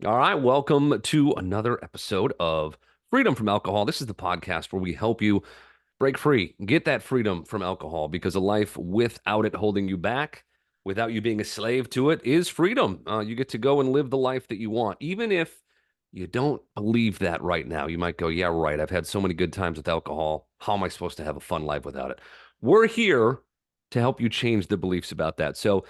All right, welcome to another episode of Freedom from Alcohol. This is the podcast where we help you break free, get that freedom from alcohol because a life without it holding you back, without you being a slave to it, is freedom. You get to go and live the life that you want, even if you don't believe that right now. You might go, "Yeah, right. I've had so many good times with alcohol. How am I supposed to have a fun life without it?" We're here to help you change the beliefs about that. So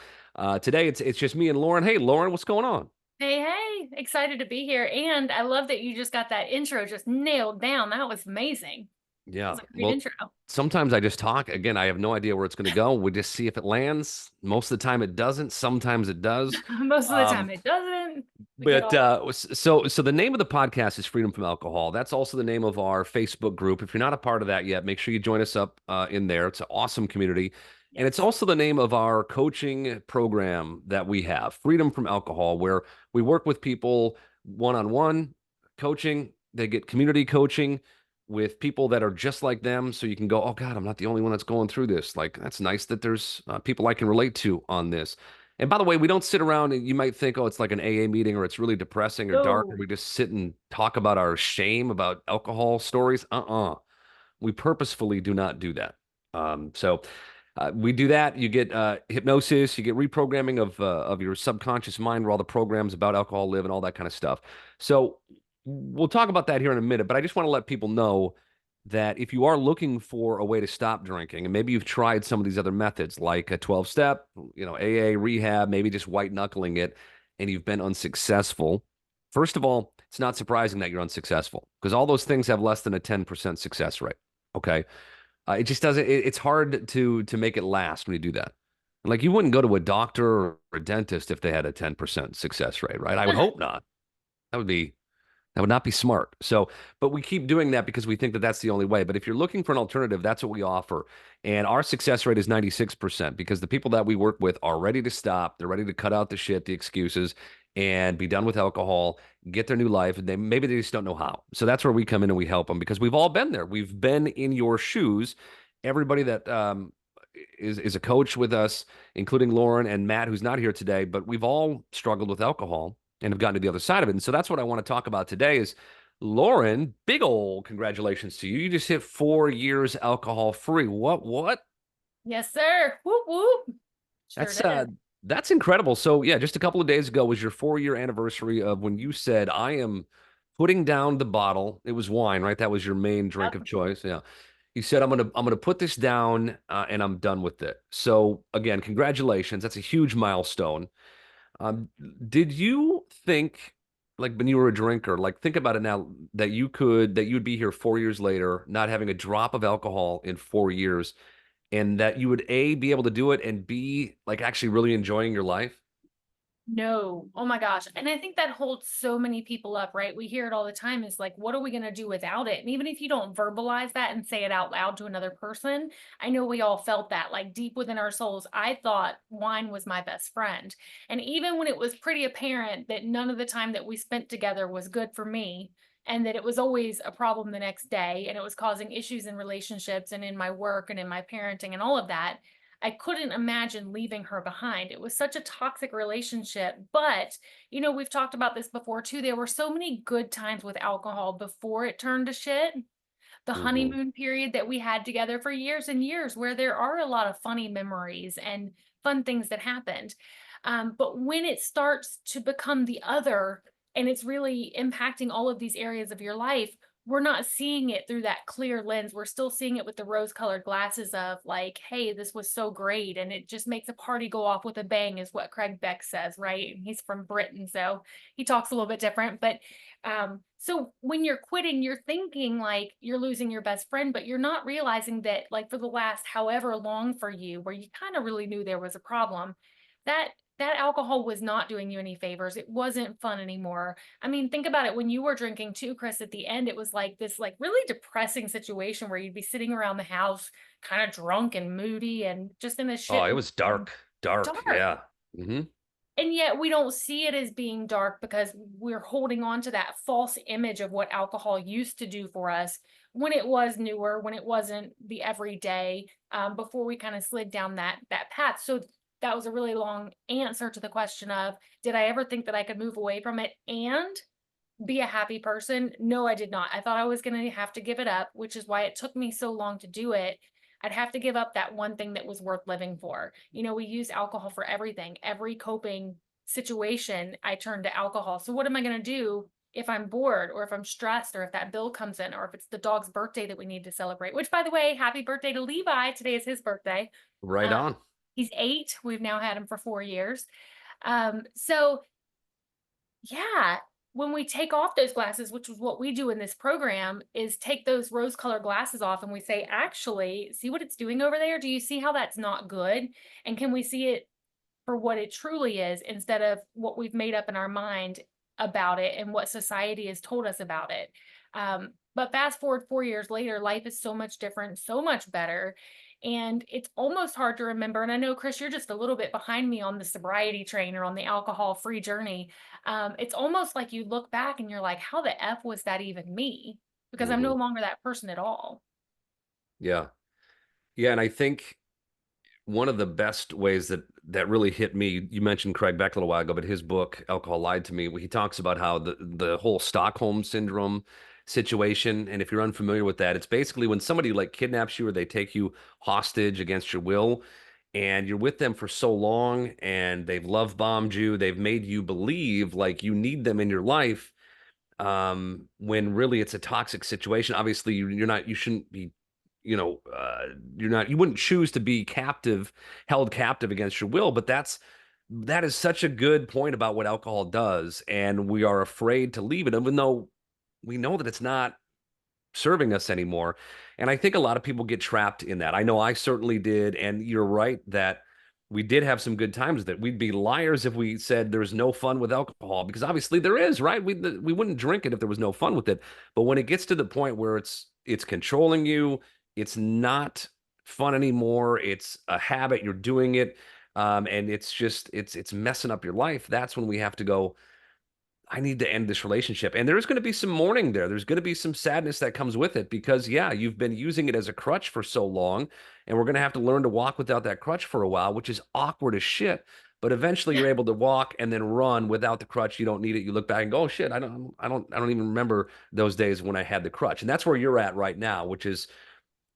today it's just me and Lauren. Hey, Lauren, what's going on? Hey, hey, excited to be here. And I love that you just got that intro just nailed down. That was amazing. That Yeah. was a great Well, intro. sometimes I just talk. Again, I have no idea where it's going to go. We just see if it lands. Most of the time it doesn't. Sometimes it does. Most of the time Um, it doesn't. We get but all so the name of the podcast is Freedom from Alcohol. That's also the name of our Facebook group. If you're not a part of that yet, make sure you join us up in there. It's an awesome community. And it's yes. also the name of our coaching program that we have, Freedom from Alcohol, where we work with people one-on-one coaching. They get community coaching with people that are just like them. So you can go, oh God, I'm not the only one that's going through this. Like, that's nice that there's people I can relate to on this. And by the way, we don't sit around and you might think, oh, it's like an AA meeting or it's really depressing or dark, or No. we just sit and talk about our shame about alcohol stories. We purposefully do not do that. We do that. You get hypnosis, you get reprogramming of your subconscious mind, where all the programs about alcohol live and all that kind of stuff. So we'll talk about that here in a minute. But I just want to let people know that if you are looking for a way to stop drinking, and maybe you've tried some of these other methods like a 12 step, AA, rehab, maybe just white knuckling it, and you've been unsuccessful. First of all, it's not surprising that you're unsuccessful because all those things have less than a 10% success rate. Okay. It just doesn't, it's hard to make it last when you do that. Like you wouldn't go to a doctor or a dentist if they had a 10% success rate, right? I would hope not. That would be that would not be smart. So, but we keep doing that because we think that that's the only way. But if you're looking for an alternative, that's what we offer. And our success rate is 96% because the people that we work with are ready to stop. They're ready to cut out the shit, the excuses, and be done with alcohol, get their new life. And maybe they just don't know how. So that's where we come in and we help them because we've all been there. We've been in your shoes. Everybody that is a coach with us, including Lauren and Matt, who's not here today, but we've all struggled with alcohol and have gotten to the other side of it. And so that's what I want to talk about today is Lauren, big old congratulations to you. You just hit 4 years alcohol free. What? Yes, sir. Whoop whoop. Sure That's did. that's incredible. So yeah, just a couple of days ago was your 4 year anniversary of when you said, I am putting down the bottle. It was wine, right? That was your main drink of Yep. choice. Yeah. You said, I'm gonna put this down and I'm done with it. So again, congratulations. That's a huge milestone. Um, did you think, like when you were a drinker, like think about it now that you'd be here 4 years later, not having a drop of alcohol in 4 years, and that you would A, be able to do it, and B, like actually really enjoying your life? No. Oh my gosh. And I think that holds so many people up, right? We hear it all the time is like, what are we going to do without it? And even if you don't verbalize that and say it out loud to another person, I know we all felt that like deep within our souls. I thought wine was my best friend. And even when it was pretty apparent that none of the time that we spent together was good for me, and that it was always a problem the next day, and it was causing issues in relationships and in my work and in my parenting and all of that, I couldn't imagine leaving her behind. It was such a toxic relationship. But, we've talked about this before too. There were so many good times with alcohol before it turned to shit. The Hmm. honeymoon period that we had together for years and years, where there are a lot of funny memories and fun things that happened. But when it starts to become the other and it's really impacting all of these areas of your life, we're not seeing it through that clear lens. We're still seeing it with the rose colored glasses of like, hey, this was so great. And it just makes a party go off with a bang, is what Craig Beck says, right? And he's from Britain. So he talks a little bit different. But so when you're quitting, you're thinking like you're losing your best friend, but you're not realizing that like for the last however long for you, where you kind of really knew there was a problem, that that alcohol was not doing you any favors. It wasn't fun anymore. I mean, think about it when you were drinking too, Chris, at the end, it was like this like really depressing situation where you'd be sitting around the house kind of drunk and moody and just in this Oh, shit it was and dark. dark. Yeah. Hmm. And yet we don't see it as being dark because we're holding on to that false image of what alcohol used to do for us when it was newer, when it wasn't the everyday, before we kind of slid down that path. So that was a really long answer to the question of, did I ever think that I could move away from it and be a happy person? No, I did not. I thought I was going to have to give it up, which is why it took me so long to do it. I'd have to give up that one thing that was worth living for. You know, we use alcohol for everything. Every coping situation, I turn to alcohol. So what am I going to do if I'm bored or if I'm stressed or if that bill comes in or if it's the dog's birthday that we need to celebrate? Which, by the way, happy birthday to Levi. Today is his birthday. Right Um, on. he's 8. We've now had him for 4 years. So yeah, when we take off those glasses, which is what we do in this program, is take those rose colored glasses off and we say, actually, see what it's doing over there? Do you see how that's not good? And can we see it for what it truly is instead of what we've made up in our mind about it and what society has told us about it? But fast forward 4 years later, life is so much different, so much better. And it's almost hard to remember. And I know, Chris, you're just a little bit behind me on the sobriety train or on the alcohol free journey. It's almost like you look back and you're like, how the F was that even me? Because I'm no Hmm. longer that person at all. Yeah. Yeah. And I think one of the best ways that really hit me, you mentioned Craig Beck a little while ago, but his book Alcohol Lied to Me, he talks about how the whole Stockholm syndrome situation, and if you're unfamiliar with that, it's basically when somebody like kidnaps you or they take you hostage against your will, and you're with them for so long and they've love bombed you, they've made you believe like you need them in your life, when really it's a toxic situation. Obviously, you're not, you shouldn't be, you're not, you wouldn't choose to be captive, held captive against your will. But that is such a good point about what alcohol does, and we are afraid to leave it, even though we know that it's not serving us anymore. And I think a lot of people get trapped in that. I know I certainly did. And you're right that we did have some good times with it. We'd be liars if we said there's no fun with alcohol, because obviously there is, right? We wouldn't drink it if there was no fun with it. But when it gets to the point where it's controlling you, it's not fun anymore. It's a habit. You're doing it. And it's just it's messing up your life. That's when we have to go, I need to end this relationship. And there's going to be some mourning there. There's going to be some sadness that comes with it because, yeah, you've been using it as a crutch for so long. And we're going to have to learn to walk without that crutch for a while, which is awkward as shit. But eventually you're able to walk and then run without the crutch. You don't need it. You look back and go, oh shit, I don't even remember those days when I had the crutch. And that's where you're at right now, which is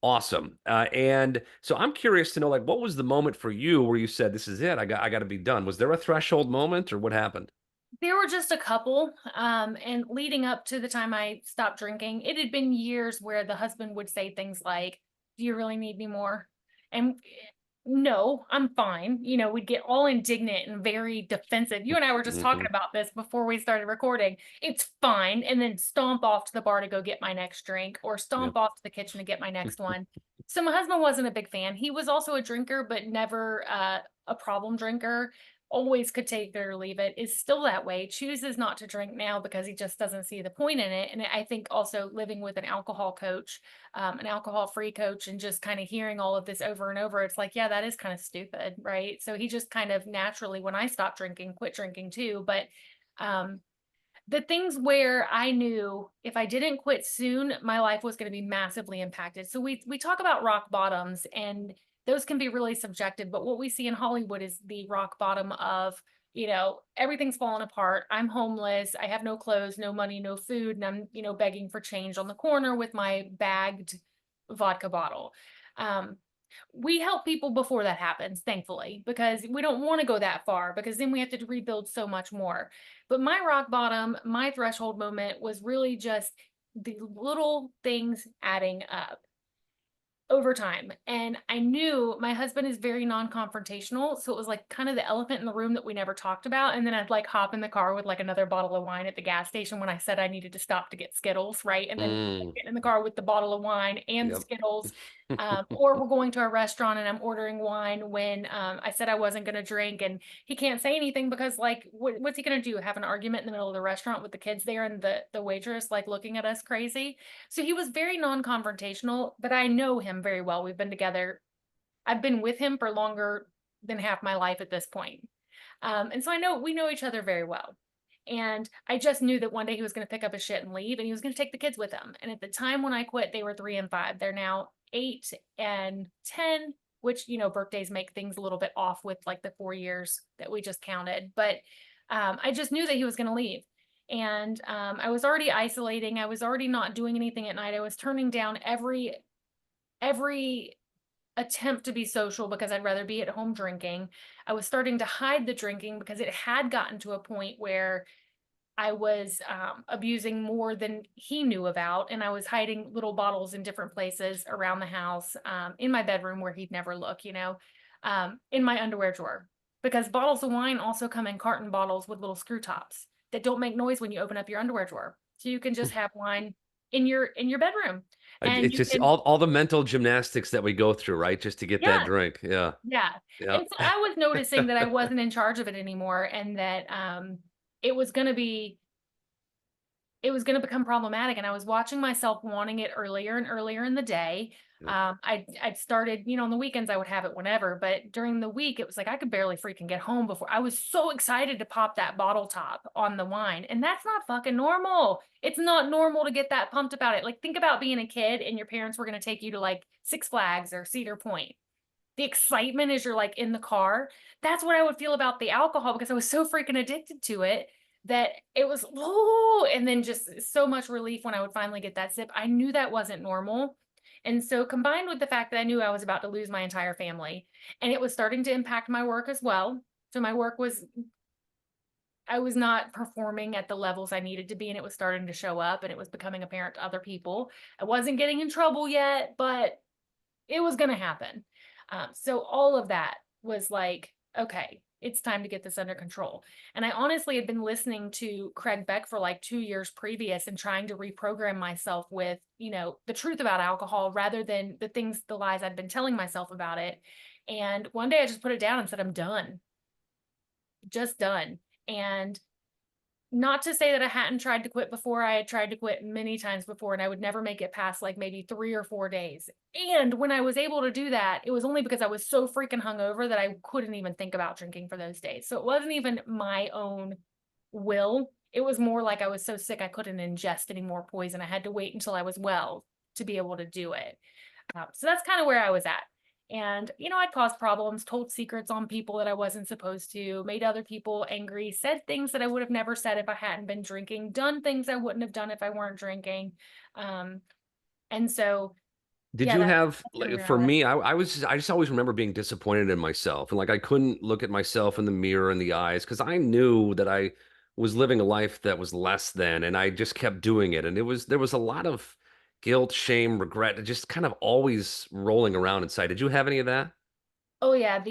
awesome. And so I'm curious to know, like, what was the moment for you where you said, this is it? I got to be done. Was there a threshold moment or what happened? There were just a couple, and leading up to the time I stopped drinking, it had been years where the husband would say things like, "Do you really need me more?" And no, I'm fine. You know, we'd get all indignant and very defensive. You and I were just talking Hmm. about this before we started recording. It's fine. And then stomp off to the bar to go get my next drink or Yeah. stomp off to the kitchen to get my next one. So my husband wasn't a big fan. He was also a drinker, but never a problem drinker. Always could take it or leave it, is still that way, chooses not to drink now because he just doesn't see the point in it. And I think also living with an alcohol coach, an alcohol free coach, and just kind of hearing all of this over and over, it's like, yeah, that is kind of stupid, right? So he just kind of naturally, when I stopped drinking, quit drinking too. But um, the things where I knew if I didn't quit soon, my life was going to be massively impacted. So we talk about rock bottoms, and those can be really subjective, but what we see in Hollywood is the rock bottom of, everything's falling apart. I'm homeless. I have no clothes, no money, no food, and I'm, begging for change on the corner with my bagged vodka bottle. Um, we help people before that happens, thankfully, because we don't want to go that far because then we have to rebuild so much more. But my rock bottom, my threshold moment was really just the little things adding up over time. And I knew my husband is very non-confrontational. So it was like kind of the elephant in the room that we never talked about. And then I'd like hop in the car with like another bottle of wine at the gas station when I said I needed to stop to get Skittles, right? And then Mm, get in the car with the bottle of wine and the yep. Skittles. Or we're going to a restaurant and I'm ordering wine when I said I wasn't going to drink, and he can't say anything because like what's he going to do? Have an argument in the middle of the restaurant with the kids there and the waitress like looking at us crazy? So he was very non-confrontational, but I know him very well. We've been together. I've been with him for longer than half my life at this point. And so I know we know each other very well. And I just knew that one day he was going to pick up his shit and leave, and he was going to take the kids with him. And at the time when I quit, they were 3 and 5. They're now 8 and 10. which, birthdays make things a little bit off with like the 4 years that we just counted. But I just knew that he was going to leave. And I was already isolating. I was already not doing anything at night. I was turning down every attempt to be social because I'd rather be at home drinking. I was starting to hide the drinking because it had gotten to a point where I was abusing more than he knew about. And I was hiding little bottles in different places around the house, in my bedroom where he'd never look, in my underwear drawer. Because bottles of wine also come in carton bottles with little screw tops that don't make noise when you open up your underwear drawer. So you can just have wine in your bedroom. And It's you just can, all the mental gymnastics that we go through, right? Just to get that yeah, drink. Yeah. yeah. Yeah. And so I was noticing that I wasn't in charge of it anymore, and that it was gonna be it was going to become problematic. And I was watching myself wanting it earlier and earlier in the day. Yeah. I'd started, on the weekends I would have it whenever, but during the week it was like I could barely freaking get home before I was so excited to pop that bottle top on the wine. And that's not fucking normal. It's not normal to get that pumped about it. Like, think about being a kid and your parents were going to take you to like Six Flags or Cedar Point. The excitement as you're like in the car. That's what I would feel about the alcohol because I was so freaking addicted to it that it was, oh, and then just so much relief when I would finally get that sip. I knew that wasn't normal. And so, combined with the fact that I knew I was about to lose my entire family, and it was starting to impact my work as well. So my work was, I was not performing at the levels I needed to be, and it was starting to show up, and it was becoming apparent to other people. I wasn't getting in trouble yet, but it was going to happen. So all of that was like, okay, it's time to get this under control. And I honestly had been listening to Craig Beck for like 2 years previous and trying to reprogram myself with, the truth about alcohol rather than the lies I'd been telling myself about it. And one day I just put it down and said, I'm done, just done. And not to say that I hadn't tried to quit before. I had tried to quit many times before, and I would never make it past like maybe 3 or 4 days. And when I was able to do that, it was only because I was so freaking hungover that I couldn't even think about drinking for those days. So it wasn't even my own will. It was more like I was so sick I couldn't ingest any more poison. I had to wait until I was well to be able to do it. So that's kind of where I was at. And, I'd caused problems, told secrets on people that I wasn't supposed to, made other people angry, said things that I would have never said if I hadn't been drinking, done things I wouldn't have done if I weren't drinking. Um, and so, Did yeah, you that's have kind of like where I for was. me, I just always remember being disappointed in myself and like I couldn't look at myself in the mirror in the eyes because I knew that I was living a life that was less than and I just kept doing it. And there was a lot of guilt, shame, regret, just kind of always rolling around inside. Did you have any of that? Oh yeah,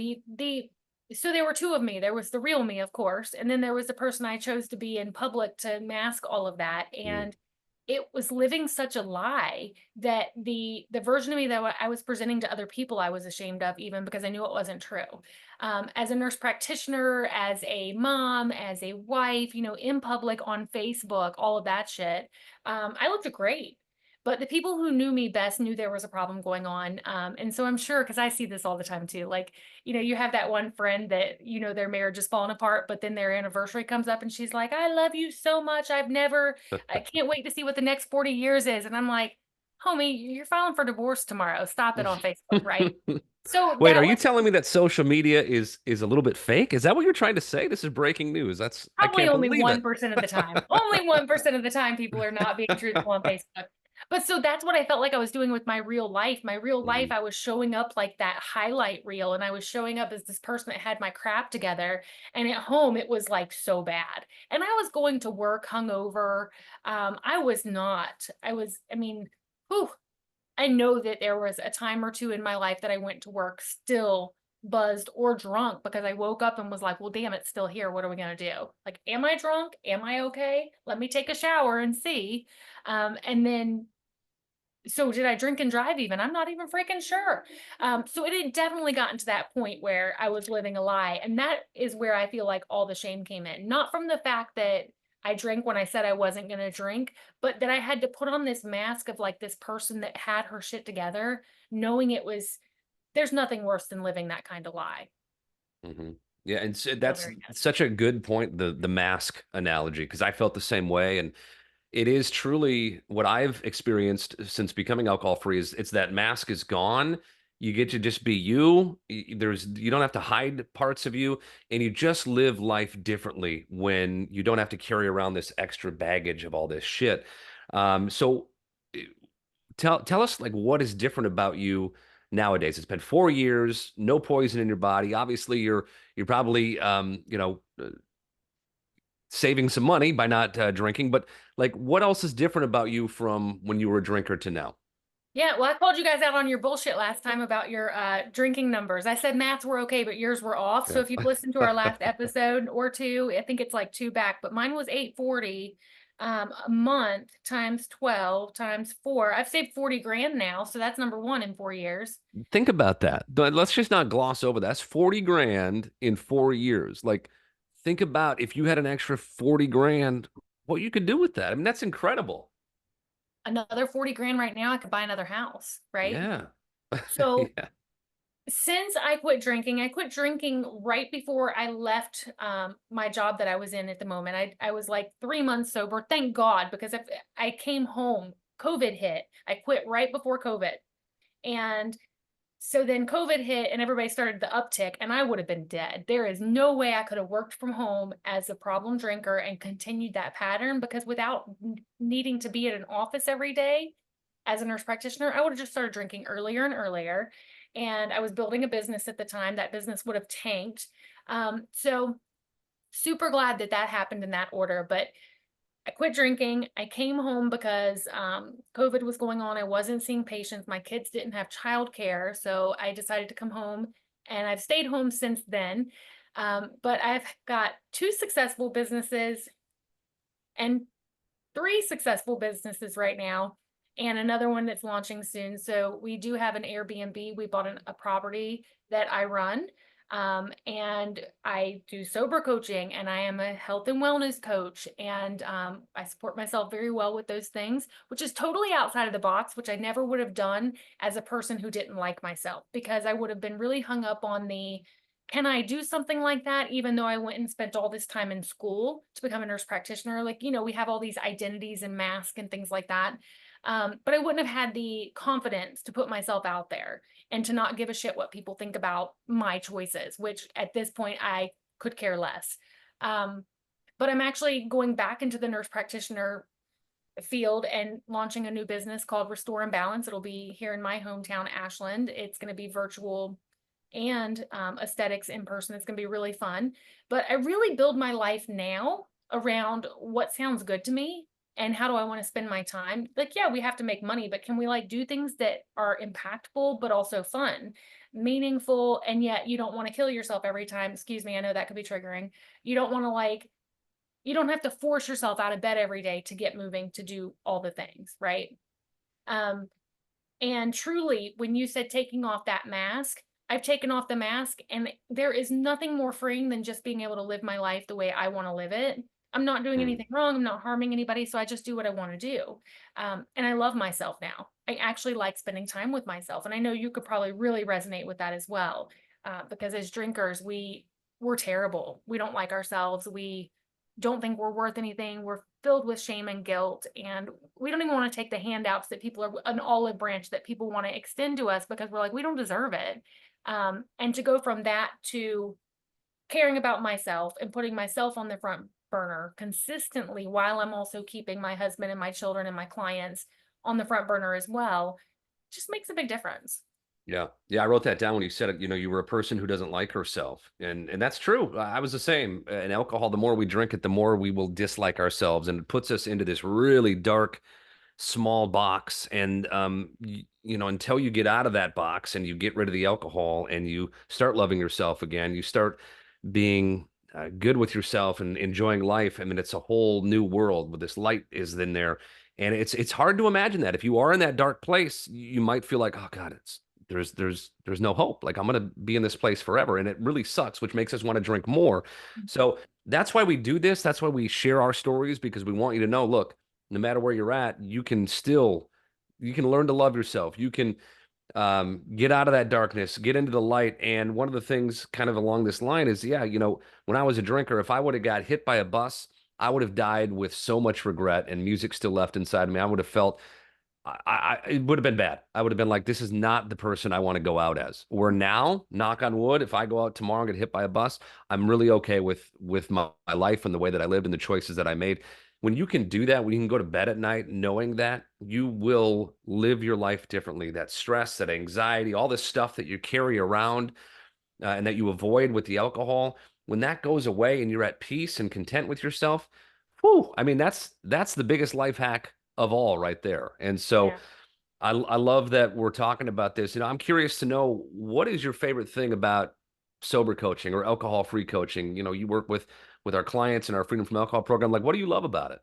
so there were two of me. There was the real me, of course, and then there was the person I chose to be in public to mask all of that. Mm. And it was living such a lie that the version of me that I was presenting to other people, I was ashamed of, even because I knew it wasn't true. As a nurse practitioner, as a mom, as a wife, in public, on Facebook, all of that shit, I looked great. But the people who knew me best knew there was a problem going on. And so I'm sure, because I see this all the time too. Like, you have that one friend that, their marriage is falling apart, but then their anniversary comes up and she's like, I love you so much. I can't wait to see what the next 40 years is. And I'm like, homie, you're filing for divorce tomorrow. Stop it on Facebook, right? So Wait, are that you was telling me that social media is a little bit fake? Is that what you're trying to say? This is breaking news. I probably can't only believe it. 1% of the time. Only 1% of the time people are not being truthful on Facebook. But so that's what I felt like I was doing with my real life. My real life, Mhm. I was showing up like that highlight reel, and I was showing up as this person that had my crap together. And at home, it was like so bad. And I was going to work hungover. I was not. I mean, whew, I know that there was a time or two in my life that I went to work still buzzed or drunk because I woke up and was like, well, damn, it's still here. What are we going to do? Like, am I drunk? Am I okay? Let me take a shower and see. And then, so did I drink and drive even? I'm not even freaking sure. So it had definitely gotten to that point where I was living a lie. And that is where I feel like all the shame came in. Not from the fact that I drank when I said I wasn't going to drink, but that I had to put on this mask of like this person that had her shit together, knowing there's nothing worse than living that kind of lie. Mhm. Yeah, and so So that's very good. such a good point, the mask analogy, because I felt the same way, and it is truly what I've experienced since becoming alcohol free is it's that mask is gone, You get to just be you. You don't have to hide parts of you, and you just live life differently when you don't have to carry around this extra baggage of all this shit. So eh, tell us like what is different about you nowadays. It's been 4 years, no poison in your body. Obviously, you're probably saving some money by not drinking, but like what else is different about you from when you were a drinker to now? Yeah, well, I called you guys out on your bullshit last time about your drinking numbers. I said maths were okay, but yours were off. So Yeah. if you've listened to our last episode or two, I think it's like two back, but mine was 840 a month times 12 times four. I've saved 40 grand now, so that's number one in 4 years. Think about that. Let's just not gloss over that. That's 40 grand in 4 years. Like, think about if you had an extra 40 grand, what you could do with that. I mean, that's incredible. Another 40 grand right now, I could buy another house, right? Yeah. So Yeah. since I quit drinking right before I left my job that I was in at the moment. I was like 3 months sober, thank God, because if I came home, COVID hit. I quit right before COVID. And so then COVID hit and everybody started the uptick, and I would have been dead. There is no way I could have worked from home as a problem drinker and continued that pattern, because without needing to be at an office every day as a nurse practitioner, I would have just started drinking earlier and earlier. And I was building a business at the time. That business would have tanked. So super glad that that happened in that order. But I quit drinking. I came home because COVID was going on. I wasn't seeing patients. My kids didn't have childcare. So I decided to come home, and I've stayed home since then. But I've got two successful businesses and three successful businesses right now, and another one that's launching soon. So we do have an Airbnb. We bought a property that I run. And I do sober coaching, and I am a health and wellness coach. And I support myself very well with those things, which is totally outside of the box, which I never would have done as a person who didn't like myself, because I would have been really hung up on the, can I do something like that? Even though I went and spent all this time in school to become a nurse practitioner, like, we have all these identities and masks and things like that. But I wouldn't have had the confidence to put myself out there and to not give a shit what people think about my choices, which at this point I could care less. Um, but I'm actually going back into the nurse practitioner field and launching a new business called Restore and Balance. It'll be here in my hometown, Ashland. It's going to be virtual and aesthetics in person. It's going to be really fun. But I really build my life now around what sounds good to me and how do I want to spend my time. Like, yeah, we have to make money, but can we like do things that are impactful but also fun, meaningful, and yet you don't want to kill yourself every time. Excuse me, I know that could be triggering. You don't want to like, you don't have to force yourself out of bed every day to get moving to do all the things, right? um and truly, when you said taking off that mask, I've taken off the mask, and there is nothing more freeing than just being able to live my life the way I want to live it. I'm not doing Mm. anything wrong. I'm not harming anybody. So I just do what I want to do. And I love myself now. I actually like spending time with myself. And I know you could probably really resonate with that as well. Because as drinkers, we're terrible. We don't like ourselves. We don't think we're worth anything. We're filled with shame and guilt. And we don't even want to take the handouts that people are, an olive branch that people want to extend to us, because we're like, we don't deserve it. And to go from that to caring about myself and putting myself on the front burner consistently, while I'm also keeping my husband and my children and my clients on the front burner as well, just makes a big difference. Yeah. Yeah. I wrote that down when you said it. You were a person who doesn't like herself. And that's true. I was the same. And alcohol, the more we drink it, the more we will dislike ourselves. And it puts us into this really dark, small box. And until you get out of that box and you get rid of the alcohol and you start loving yourself again, you start being good with yourself and enjoying life. I mean, it's a whole new world where this light is in there. And it's hard to imagine that if you are in that dark place, you might feel like, oh God, there's no hope. Like I'm gonna be in this place forever. And it really sucks, which makes us want to drink more. So that's why we do this. That's why we share our stories, because we want you to know, look, no matter where you're at, you can learn to love yourself. You can get out of that darkness, get into the light. And one of the things kind of along this line is, yeah, when I was a drinker, if I would have got hit by a bus, I would have died with so much regret and music still left inside me. I would have felt it would have been bad. I would have been like, this is not the person I want to go out as. Where now, knock on wood, if I go out tomorrow and get hit by a bus, I'm really okay with my life and the way that I lived and the choices that I made. When you can do that, when you can go to bed at night knowing that, you will live your life differently. That stress, that anxiety, all this stuff that you carry around and that you avoid with the alcohol, when that goes away and you're at peace and content with yourself, whew, I mean, that's the biggest life hack of all right there. And so Yeah. I love that we're talking about this. I'm curious to know, what is your favorite thing about sober coaching or alcohol-free coaching? You work with our clients in our Freedom from Alcohol program. Like, what do you love about it?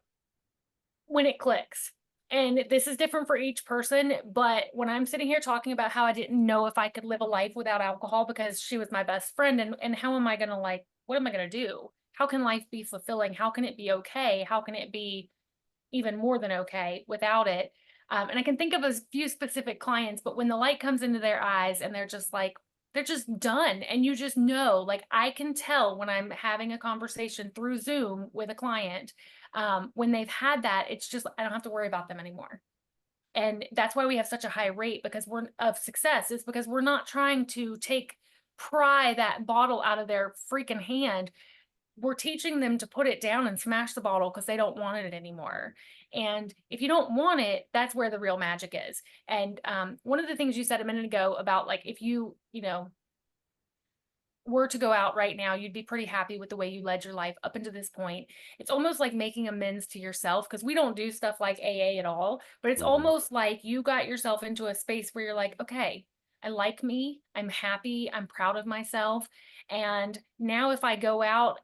When it clicks. And this is different for each person, but when I'm sitting here talking about how I didn't know if I could live a life without alcohol because she was my best friend, and how am I going to, like, what am I going to do? How can life be fulfilling? How can it be okay? How can it be even more than okay without it? And I can think of a few specific clients, but when the light comes into their eyes and they're just like, they're just done. And you just know, like, I can tell when I'm having a conversation through Zoom with a client, when they've had that, it's just, I don't have to worry about them anymore. And that's why we have such a high rate because we're of success, is because we're not trying to pry that bottle out of their freaking hand. We're teaching them to put it down and smash the bottle because they don't want it anymore. And if you don't want it, that's where the real magic is. And one of the things you said a minute ago about, like, if you were to go out right now, you'd be pretty happy with the way you led your life up until this point. It's almost like making amends to yourself, because we don't do stuff like AA at all, but it's Mhm. almost like you got yourself into a space where you're like, okay, I like me, I'm happy, I'm proud of myself. And now if I go out,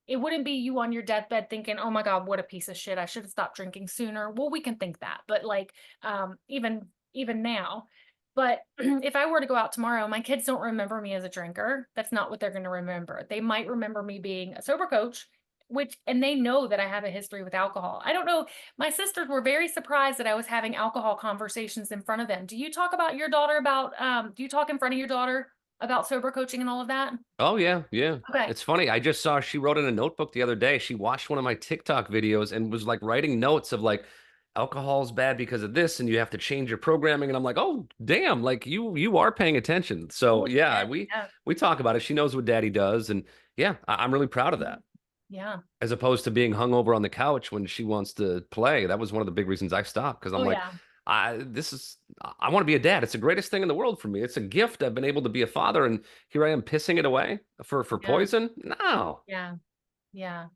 it wouldn't be you on your deathbed thinking, "Oh my God, what a piece of shit. I should have stopped drinking sooner." Well, we can think that, but like, even now. But if I were to go out tomorrow, my kids don't remember me as a drinker. That's not what they're going to remember. They might remember me being a sober coach, and they know that I have a history with alcohol. I don't know. My sisters were very surprised that I was having alcohol conversations in front of them. Do you talk about your daughter about, do you talk in front of your daughter about sober coaching and all of that? Oh yeah, yeah. Okay. It's funny. I just saw she wrote in a notebook the other day. She watched one of my TikTok videos and was like writing notes of like, alcohol's bad because of this and you have to change your programming. And I'm like, oh damn, like you are paying attention. So Oh, yeah, yeah. we Yeah. we talk about it. She knows what daddy does. And yeah, I'm really proud of that. Yeah. As opposed to being hungover on the couch when she wants to play. That was one of the big reasons I stopped, because I'm Oh, like, yeah. I want to be a dad. It's the greatest thing in the world for me. It's a gift. I've been able to be a father, and here I am pissing it away for Yeah. poison. No. Yeah. Yeah.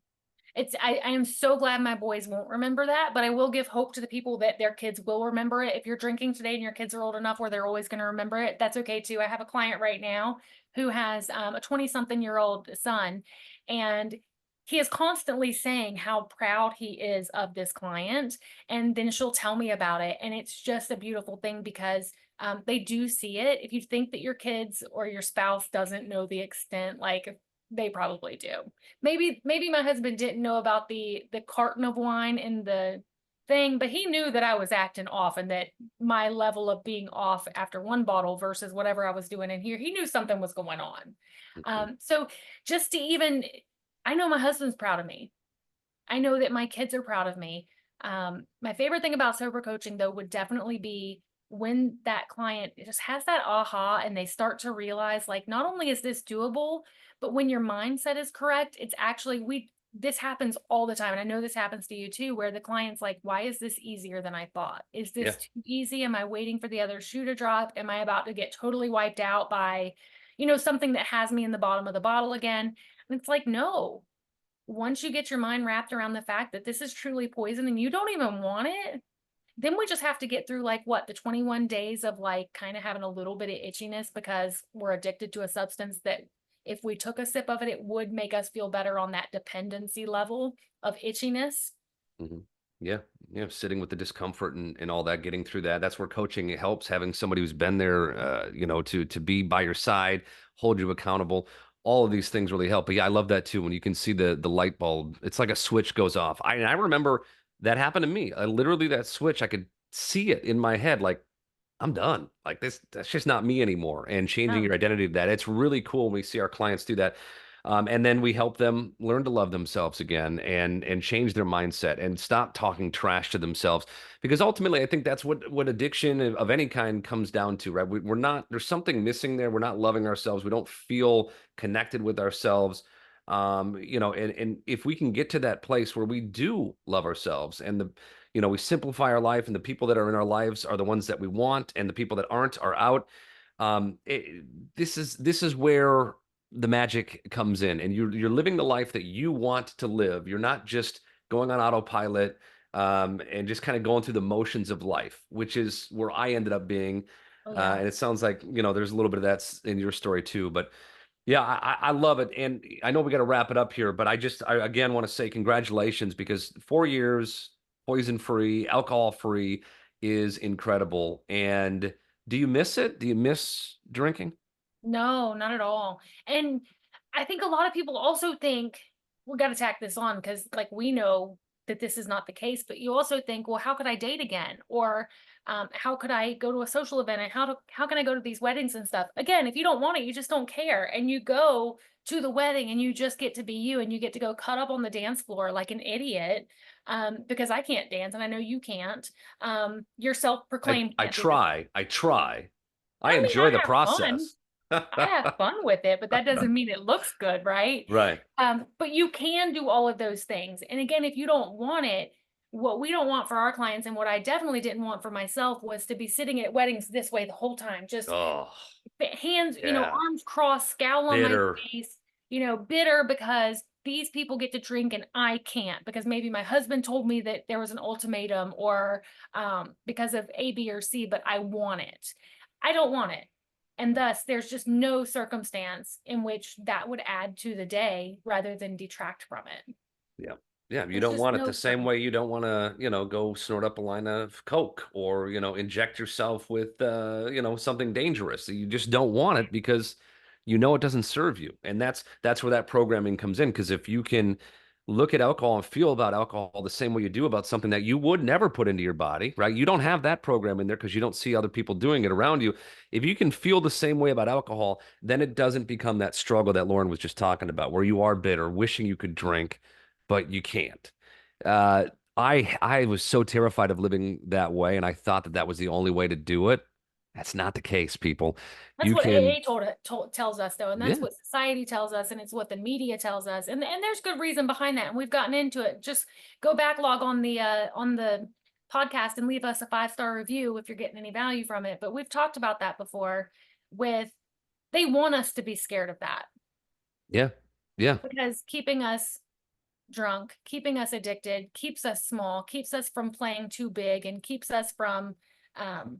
I am so glad my boys won't remember that, but I will give hope to the people that their kids will remember it. If you're drinking today and your kids are old enough where they're always going to remember it, that's okay too. I have a client right now who has a 20-something-year-old son, and he is constantly saying how proud he is of this client. And then she'll tell me about it. And it's just a beautiful thing because they do see it. If you think that your kids or your spouse doesn't know the extent, like, they probably do. Maybe my husband didn't know about the carton of wine in the thing, but he knew that I was acting off and that my level of being off after one bottle versus whatever I was doing in here, he knew something was going on. Mhm. So just to even, I know my husband's proud of me. I know that my kids are proud of me. My favorite thing about sober coaching, though, would definitely be when that client just has that aha and they start to realize, like, not only is this doable, but when your mindset is correct, it's actually, this happens all the time. And I know this happens to you too, where the client's like, why is this easier than I thought? Is Yeah. this too easy? Am I waiting for the other shoe to drop? Am I about to get totally wiped out by, something that has me in the bottom of the bottle again? And it's like, no, once you get your mind wrapped around the fact that this is truly poison and you don't even want it, then we just have to get through, like, what, the 21 days of, like, kind of having a little bit of itchiness because we're addicted to a substance that if we took a sip of it, it would make us feel better on that dependency level of itchiness. Mhm. Yeah, yeah, sitting with the discomfort and all that, getting through that. That's where coaching helps, having somebody who's been there, to be by your side, hold you accountable. All of these things really help. But yeah, I love that too. When you can see the light bulb, it's like a switch goes off. I remember that happened to me. I literally, that switch, I could see it in my head, like I'm done. Like that's just not me anymore. And changing Oh, your identity to that. It's really cool when we see our clients do that. And then we help them learn to love themselves again and change their mindset and stop talking trash to themselves. Because ultimately, I think that's what addiction of any kind comes down to, right? We're not, there's something missing there. We're not loving ourselves. We don't feel connected with ourselves. And if we can get to that place where we do love ourselves and we simplify our life and the people that are in our lives are the ones that we want and the people that aren't are out. This is where the magic comes in, and you're living the life that you want to live. You're not just going on autopilot and just kind of going through the motions of life, which is where I ended up being. Oh yeah. And it sounds like there's a little bit of that in your story too. But yeah, I love it, and I know we got to wrap it up here. But I again want to say congratulations because 4 years poison free, alcohol free is incredible. And do you miss it? Do you miss drinking? No, not at all. And I think a lot of people also think we got to tack this on because, like, we know that this is not the case, but you also think, well, how could I date again? Or how could I go to a social event? And how can I go to these weddings and stuff? Again, if you don't want it, you just don't care, and you go to the wedding and you just get to be you, and you get to go cut up on the dance floor like an idiot because I can't dance, and I know you can't. You're I self-proclaimed I can't do this. try. I try. I I mean, enjoy the I have fun. process. I have fun with it, but that doesn't mean it looks good, right? Right. But you can do all of those things. And again, if you don't want it, what we don't want for our clients and what I definitely didn't want for myself was to be sitting at weddings this way the whole time, just Oh, hands, yeah. arms crossed, scowl on my Bitter. face, bitter because these people get to drink and I can't because maybe my husband told me that there was an ultimatum or because of A, B, or C, but I want it. I don't want it. And thus, there's just no circumstance in which that would add to the day rather than detract from it. Yeah. Yeah. You There's don't just want it no the same way circumstance. you don't want to, go snort up a line of Coke or, inject yourself with, something dangerous. You just don't want it because it doesn't serve you. And that's where that programming comes in. Because if you can look at alcohol and feel about alcohol the same way you do about something that you would never put into your body, right? You don't have that program in there because you don't see other people doing it around you. If you can feel the same way about alcohol, then it doesn't become that struggle that Lauren was just talking about, where you are bitter, wishing you could drink but you can't. Uh, I was so terrified of living that way, and I thought that that was the only way to do it. That's not the case, people. That's You what can, AA tells us, though, and that's yeah, what society tells us, and it's what the media tells us, and there's good reason behind that, and we've gotten into it. Just go back, log on the podcast, and leave us a 5-star review if you're getting any value from it. But we've talked about that before. With they want us to be scared of that yeah, yeah, because keeping us drunk, keeping us addicted, keeps us small, keeps us from playing too big, and keeps us from um,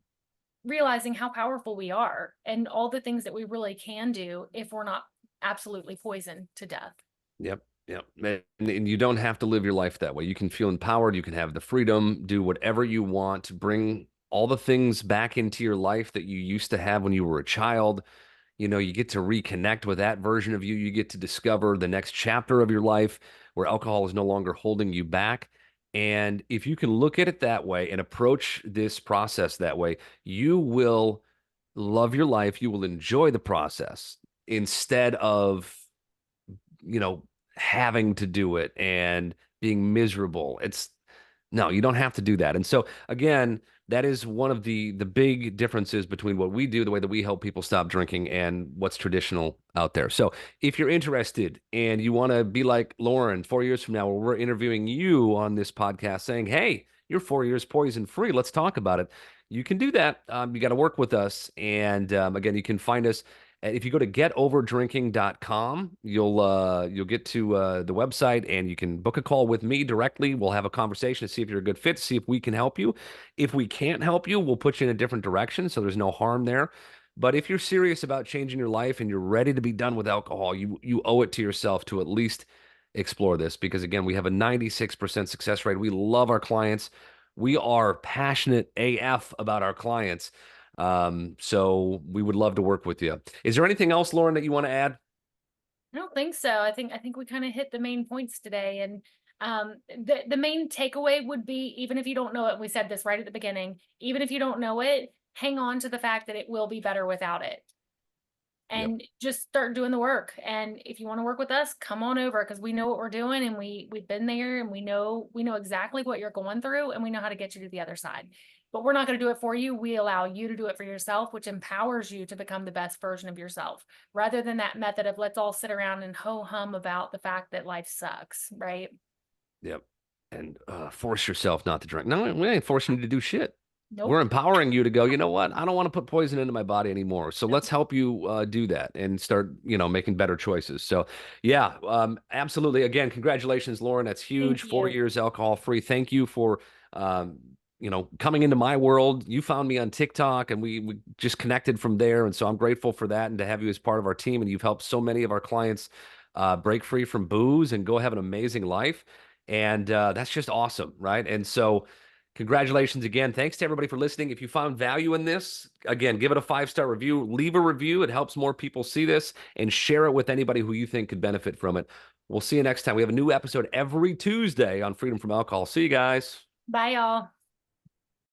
realizing how powerful we are and all the things that we really can do if we're not absolutely poisoned to death. yep, yep. And you don't have to live your life that way. You can feel empowered. You can have the freedom, do whatever you want, bring all the things back into your life that you used to have when you were a child. You get to reconnect with that version of you. You get to discover the next chapter of your life where alcohol is no longer holding you back. And if you can look at it that way and approach this process that way, you will love your life. You will enjoy the process instead of, you know, having to do it and being miserable. It's no, you don't have to do that. And so again, that is one of the big differences between what we do, the way that we help people stop drinking, and what's traditional out there. So if you're interested and you want to be like Lauren 4 years from now, where we're interviewing you on this podcast saying, hey, you're 4 years poison free, let's talk about it. You can do that. You got to work with us. And again, you can find us if you go to getoverdrinking.com, you'll get to the website and you can book a call with me directly. We'll have a conversation to see if you're a good fit, see if we can help you. If we can't help you, we'll put you in a different direction, so there's no harm there. But if you're serious about changing your life and you're ready to be done with alcohol, you owe it to yourself to at least explore this, because again, we have a 96% success rate. We love our clients. We are passionate AF about our clients. So we would love to work with you. Is there anything else, Lauren, that you want to add? I don't think so. I think we kind of hit the main points today. And the main takeaway would be, even if you don't know it, we said this right at the beginning, even if you don't know it, hang on to the fact that it will be better without it. Yep. and just start doing the work. And if you want to work with us, come on over, because we know what we're doing, and we've been there, and we know exactly what you're going through, and we know how to get you to the other side. But we're not going to do it for you. We allow you to do it for yourself, which empowers you to become the best version of yourself, rather than that method of let's all sit around and ho hum about the fact that life sucks, right? Yep. And force yourself not to drink. No, we ain't forcing you to do shit. We're Nope. empowering you to go, you know what? I don't want to put poison into my body anymore. So Nope. let's help you do that and start, making better choices. So, yeah, absolutely. Again, congratulations, Lauren. That's huge. Thank 4 you. years alcohol free. Thank you for, coming into my world. You found me on TikTok and we just connected from there. And so I'm grateful for that and to have you as part of our team. And you've helped so many of our clients break free from booze and go have an amazing life. And that's just awesome, right? And so, congratulations again. Thanks to everybody for listening. If you found value in this, again, give it a 5-star review, leave a review. It helps more people see this, and share it with anybody who you think could benefit from it. We'll see you next time. We have a new episode every Tuesday on Freedom from Alcohol. See you guys. Bye, y'all.